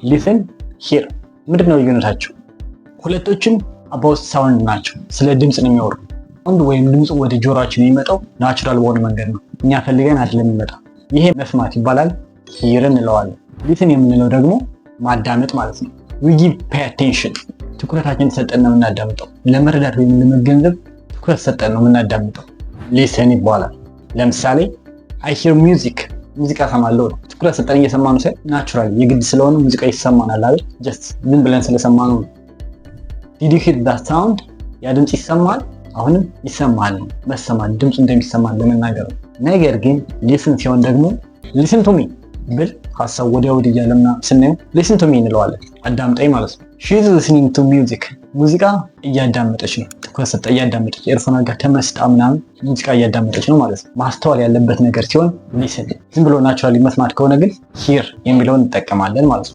ሊስን፣ ሂር ምንድነው ልዩነታቸው? ሁለቶችም አባውት ሳውንድ ናቸው። ስለ ድምፅ ነው የሚያወሩ። ሳውንድ ወይም ድምፁ ወደ ጆሮአችን የሚመጣው ናቹራል በሆነ መንገድ ነው። እኛ ፈልገን አይደለም የሚመጣው። ይሄ መስማት ይባላል። ሂር እንለዋለን። ሊስን የምንለው ደግሞ ማዳመጥ ማለት ነው። we give pay attention ትኩረታችን ሰጠን ነው የምናዳምጠው። ለመረዳት ወይም ለመገንዘብ ትኩረት ሰጠን ነው የምናዳምጠው። ሊስን ይባላል። ለምሳሌ I hear music ሙዚቃ ሰማለሁ። ትኩረት ሰጠን እየሰማን ነው። ናቹራሊ የግድ ስለሆነ ሙዚቃ ይሰማናል አይደል? ጀስት ዝም ብለን ስለሰማን ነው። did you hear that sound ያ ድምጽ ይሰማል። አሁንም ይሰማል። መሰማት ድምጹ እንደሚሰማን ለመናገር ነው። ነገር ግን ሊስን ሲሆን ደግሞ listen to me ብል ሐሳብ ወዲያ ወዲህ እያለና ስናየው listen to me እንለዋለን። አዳምጠኝ ማለት ነው። she is listening to music ሙዚቃ እያዳመጠች ነው። ትኩረት ሰጠ እያዳመጠች ኤርፎን ጋር ተመስጣ ምናምን ሙዚቃ እያዳመጠች ነው ማለት ነው። ማስተዋል ያለበት ነገር ሲሆን ሊስን። ዝም ብሎ ናቹራሊ መስማት ከሆነ ግን ሂር የሚለውን እንጠቀማለን ማለት ነው።